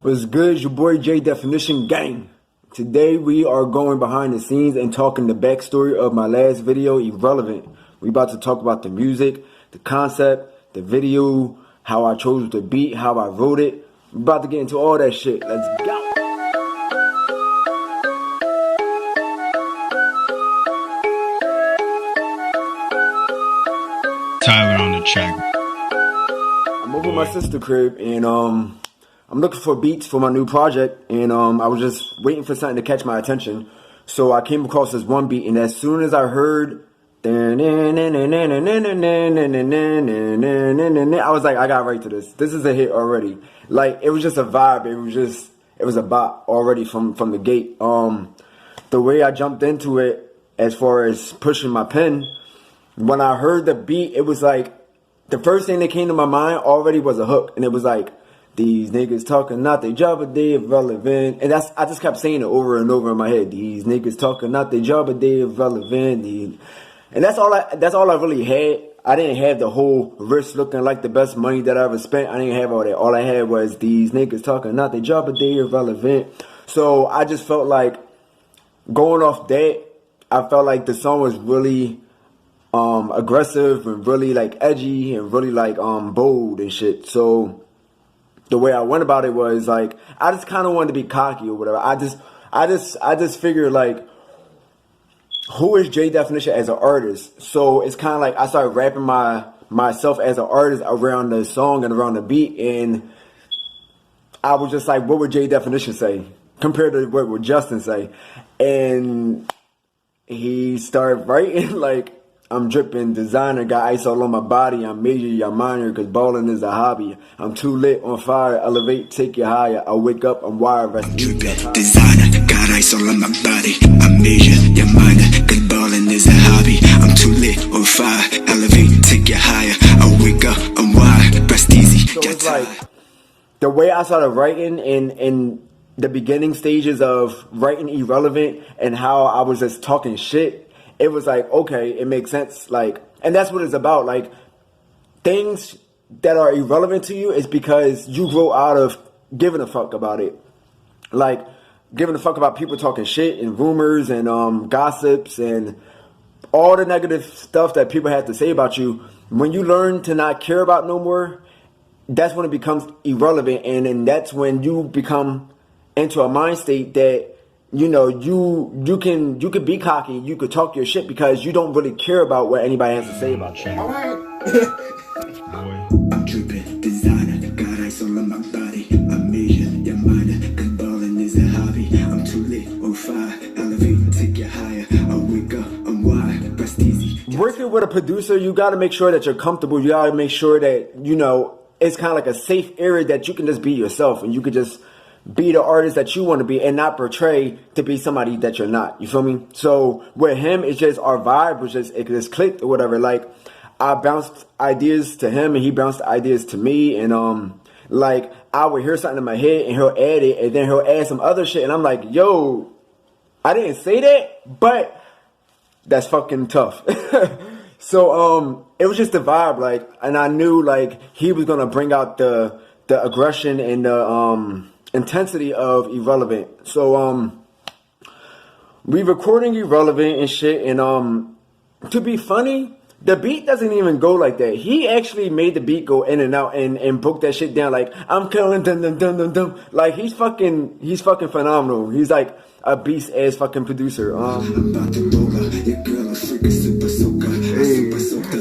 What's good? Your boy Jdefinition gang. Today we are going behind the scenes and talking the backstory of my last video, Irrelevant. We about to talk about the music, the concept, the video, how I chose the beat, how I wrote it. We're about to get into all that shit. Let's go. Tyler on the track. I'm over at my sister's crib and I'm looking for beats for my new project, and I was just waiting for something to catch my attention. So I came across this one beat, and as soon as I heard, I was like, I got right to this. This is a hit already. Like, it was just a vibe. It was a bop already from the gate. The way I jumped into it, as far as pushing my pen, when I heard the beat, it was like, the first thing that came to my mind already was a hook, and it was like, these niggas talking not they job, but they irrelevant. And I just kept saying it over and over in my head. These niggas talking not they job, but they irrelevant. And that's all I really had. I didn't have the whole wrist looking like the best money that I ever spent. I didn't have all that. All I had was these niggas talking not they job, but they irrelevant. So I just felt like, going off that, I felt like the song was really aggressive and really like edgy and really like bold and shit. So the way I went about it was like, I just kind of wanted to be cocky or whatever. I just figured, like, who is Jdefinition as an artist? So it's kind of like I started rapping myself as an artist around the song and around the beat, and I was just like, what would Jdefinition say compared to what would Justin say? And he started writing like, I'm dripping, designer, got ice all on my body. I'm major, you're minor, cause ballin' is a hobby. I'm too lit, on fire, elevate, take you higher. I wake up, I'm wired, rest easy. Drippin', designer, got ice all on my body. I'm major, you're minor, cause ballin' is a hobby. I'm too lit, on fire, elevate, take you higher. I wake up, I'm wired, rest easy. So it's like, the way I started writing in the beginning stages of writing Irrelevant and how I was just talking shit, it was like, okay, it makes sense. Like, and that's what it's about. Like, things that are irrelevant to you is because you grow out of giving a fuck about it. Like, giving a fuck about people talking shit and rumors and gossips and all the negative stuff that people have to say about you. When you learn to not care about no more, that's when it becomes irrelevant. And then that's when you become into a mind state that, you know, you could be cocky, you could talk your shit because you don't really care about what anybody has to say about you. All right. I'm dripping, designer, got ice all on my body. I'm major, you're minor, cause ballin' is a hobby. I'm too lit, on fire, elevate, take you higher. I wake up, I'm wired, rest easy. Working with a producer, you got to make sure that you're comfortable. You got to make sure that, you know, it's kind of like a safe area that you can just be yourself and you could just be the artist that you want to be and not portray to be somebody that you're not. You feel me? So with him, it's just our vibe was just, it just clicked or whatever. Like, I bounced ideas to him and he bounced ideas to me. And like, I would hear something in my head and he'll add it and then he'll add some other shit. And I'm like, yo, I didn't say that, but that's fucking tough. So it was just the vibe, like, and I knew like he was gonna bring out the aggression and the intensity of Irrelevant. So we recording Irrelevant and shit, and to be funny, the beat doesn't even go like that. He actually made the beat go in and out and broke that shit down like, I'm killing dum dum dum dum dum. Like, he's fucking phenomenal. He's like a beast ass fucking producer. I'm about to roll up, your girl a freaking super soaker. Super soaker.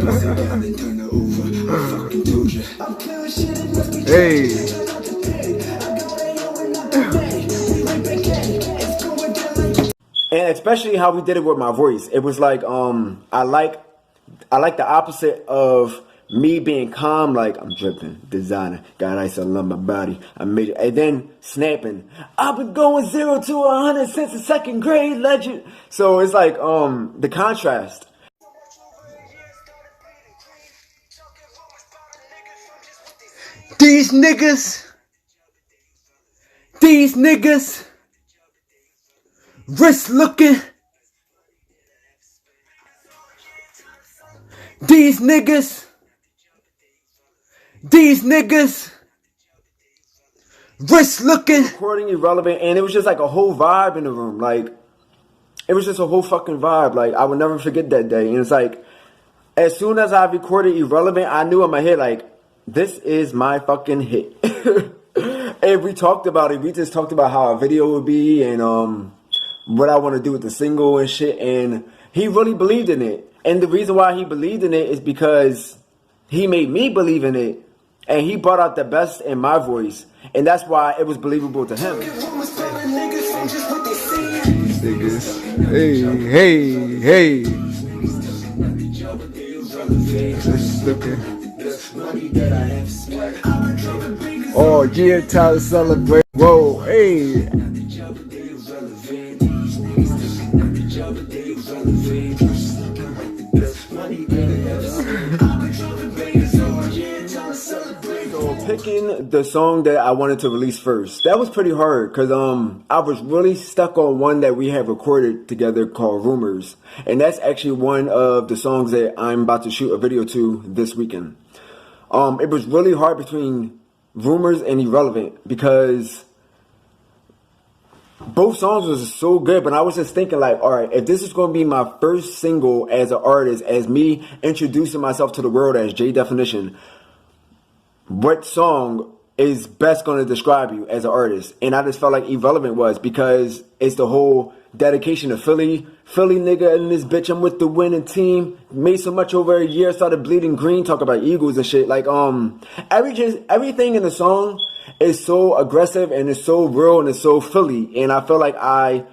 Bust it down and turn her over. I fucking told you. I'm killing shit and must be Hey. And especially how we did it with my voice. It was like, I like the opposite of me being calm, like, I'm dripping, designer, got ice all on my body, I made it, and then snapping, I've been going 0 to 100 since the second grade, legend. So it's like, the contrast. These niggas, wrist looking. These niggas, wrist looking. Recording Irrelevant, and it was just like a whole vibe in the room. Like, it was just a whole fucking vibe. Like, I would never forget that day. And it's like, as soon as I recorded Irrelevant, I knew in my head, like, this is my fucking hit. And we talked about it. We just talked about how a video would be and what I want to do with the single and shit. And he really believed in it. And the reason why he believed in it is because he made me believe in it. And he brought out the best in my voice. And that's why it was believable to him. Hey, hey, hey. Oh, yeah, time to celebrate. Whoa, hey. So picking the song that I wanted to release first, that was pretty hard because I was really stuck on one that we have recorded together called Rumors, and that's actually one of the songs that I'm about to shoot a video to this weekend. It was really hard between Rumors and Irrelevant because both songs was so good, but I was just thinking like, all right, if this is going to be my first single as an artist, as me introducing myself to the world as Jdefinition, what song is best going to describe you as an artist? And I just felt like Irrelevant was, because it's the whole dedication to Philly nigga in this bitch, I'm with the winning team, made so much over a year, started bleeding green, talk about Eagles and shit. Like everything in the song is so aggressive and it's so real and it's so Philly, and I feel like I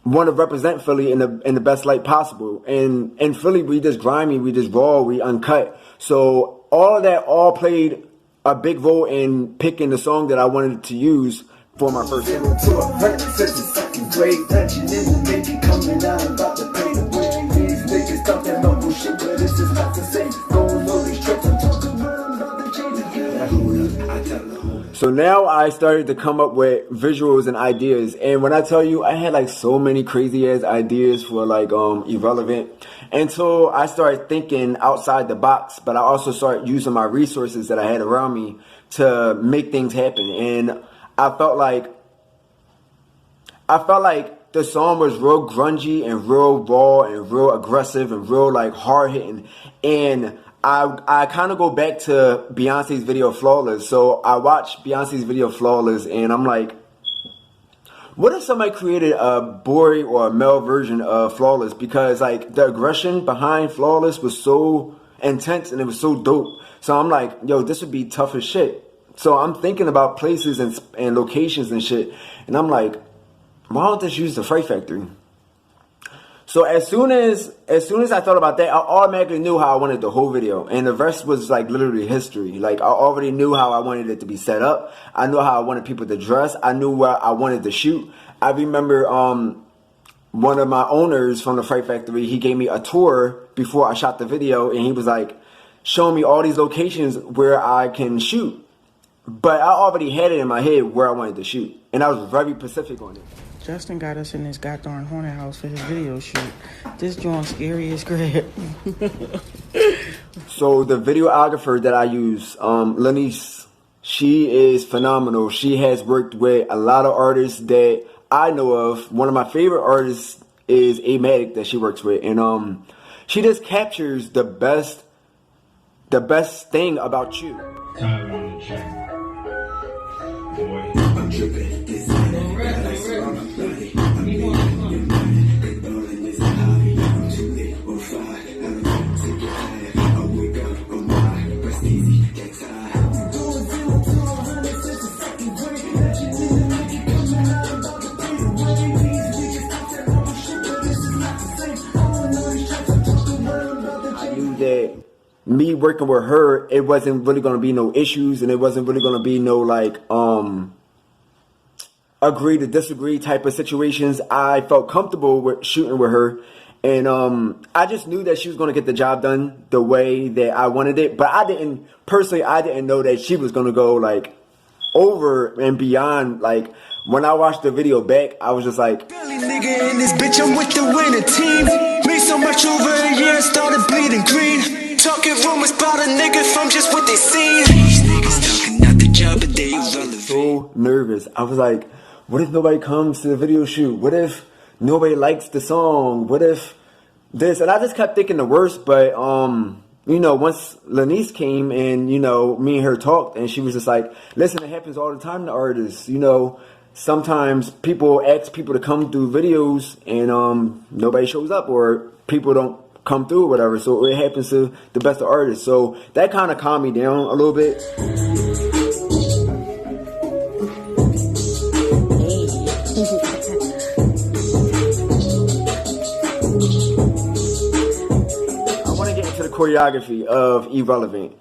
want to represent Philly in the best light possible. And in Philly, we just grimy, we just raw, we uncut. So all of that all played a big role in picking the song that I wanted to use for my first single. So now I started to come up with visuals and ideas, and when I tell you, I had like so many crazy ass ideas for like Irrelevant, and so I started thinking outside the box, but I also started using my resources that I had around me to make things happen. And I felt like the song was real grungy and real raw and real aggressive and real like hard hitting. And I kind of go back to Beyonce's video Flawless. So I watched Beyonce's video Flawless and I'm like, what if somebody created a boy or a male version of Flawless? Because like the aggression behind Flawless was so intense and it was so dope. So I'm like, yo, this would be tough as shit. So I'm thinking about places and locations and shit. And I'm like, why don't just use the Fright Factory? So as soon as I thought about that, I automatically knew how I wanted the whole video. And the rest was like literally history. Like I already knew how I wanted it to be set up. I knew how I wanted people to dress. I knew where I wanted to shoot. I remember one of my owners from the Fright Factory, he gave me a tour before I shot the video. And he was like showing me all these locations where I can shoot. But I already had it in my head where I wanted to shoot. And I was very specific on it. Justin got us in this goddamn haunted house for his video shoot. This joint scary as crap. So the videographer that I use, Lanice, she is phenomenal. She has worked with a lot of artists that I know of. One of my favorite artists is Amatic that she works with. And she just captures the best thing about you. Time on the track. Boy. I'm dripping, designing, got ice on my body. I'm in your mind, they ballin' is a hobby. I'm too lit on fire, elevate to get higher. I wake up, I'm wide, rest easy, get tired. Doing 0 to 100 since the second grade. That you didn't make it coming out about the pay the way. These niggas out there on shit, but this is not the same. I don't know these tracks, I took the word about the I knew that me working with her, it wasn't really going to be no issues, and it wasn't really going to be no like agree to disagree type of situations. I felt comfortable with shooting with her, and I just knew that she was going to get the job done the way that I wanted it. But I didn't know that she was going to go like over and beyond. Like when I watched the video back, I was just like, nigga in this bitch, I'm with the winning team. Made so much over a year, started bleeding green. Talking rumors about a nigga from just what they seen. These niggas talking out the job. so nervous. I was like, what if nobody comes to the video shoot? What if nobody likes the song? What if this? And I just kept thinking the worst. But you know, once Lanice came and, you know, me and her talked, and she was just like, listen, it happens all the time to artists. You know, sometimes people ask people to come through videos and nobody shows up, or people don't come through or whatever. So it happens to the best of artists. So that kind of calmed me down a little bit. Choreography of Irrelevant.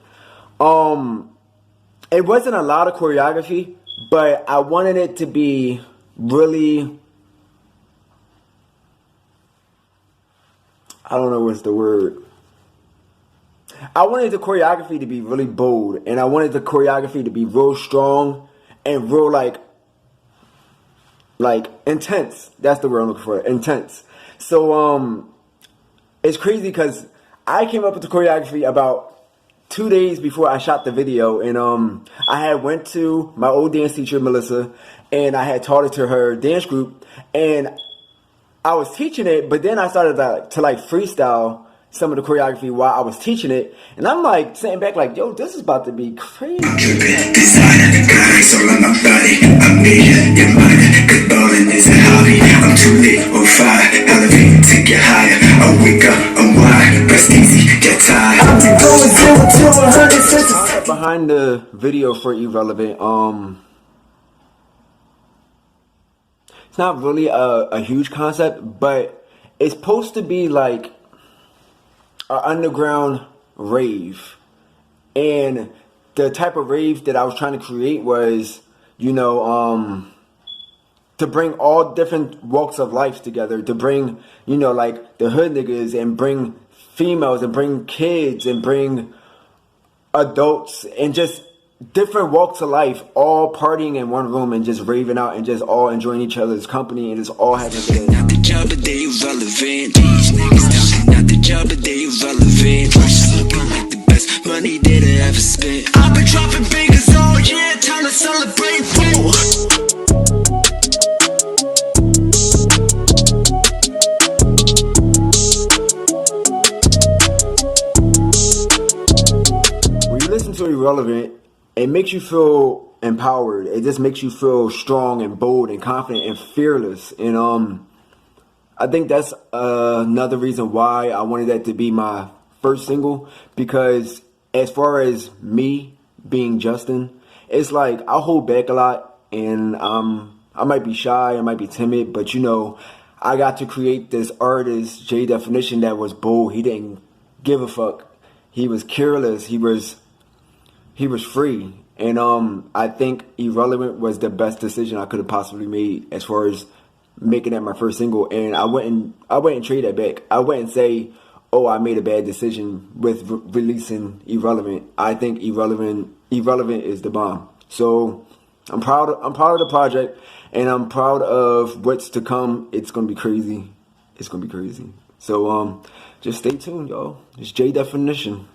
It wasn't a lot of choreography, but I wanted it to be really, I don't know what's the word. I wanted the choreography to be really bold, and I wanted the choreography to be real strong and real like intense. That's the word I'm looking for, intense. So it's crazy because I came up with the choreography about 2 days before I shot the video, and I had went to my old dance teacher, Melissa, and I had taught it to her dance group, and I was teaching it, but then I started to freestyle some of the choreography while I was teaching it, and I'm like sitting back like, yo, this is about to be crazy. I'm too lit on fire, elevate, take it higher. I wake up, I'm wide, rest easy, get tired. I've been going 0 to 100 since behind the video for Irrelevant, it's not really a huge concept, but it's supposed to be like an underground rave. And the type of rave that I was trying to create was, you know, to bring all different walks of life together, to bring, you know, like the hood niggas, and bring females, and bring kids, and bring adults, and just different walks of life, all partying in one room and just raving out and just all enjoying each other's company and just all having a good time. Not the job, but they irrelevant. These niggas talking, not the job, but they irrelevant. Just looking like the best money that I ever spent. I've been dropping bangers all year, time to celebrate. Irrelevant, it makes you feel empowered. It just makes you feel strong and bold and confident and fearless. And I think that's another reason why I wanted that to be my first single, because as far as me being Justin, it's like I hold back a lot, and I might be shy, I might be timid, but you know, I got to create this artist, Jdefinition, that was bold. He didn't give a fuck. He was careless. He was free. And I think Irrelevant was the best decision I could have possibly made as far as making that my first single. And I wouldn't trade that back. I wouldn't say, oh, I made a bad decision with releasing Irrelevant. I think Irrelevant is the bomb. So I'm proud of the project, and I'm proud of what's to come. It's gonna be crazy. It's gonna be crazy. So just stay tuned, y'all. It's Jdefinition.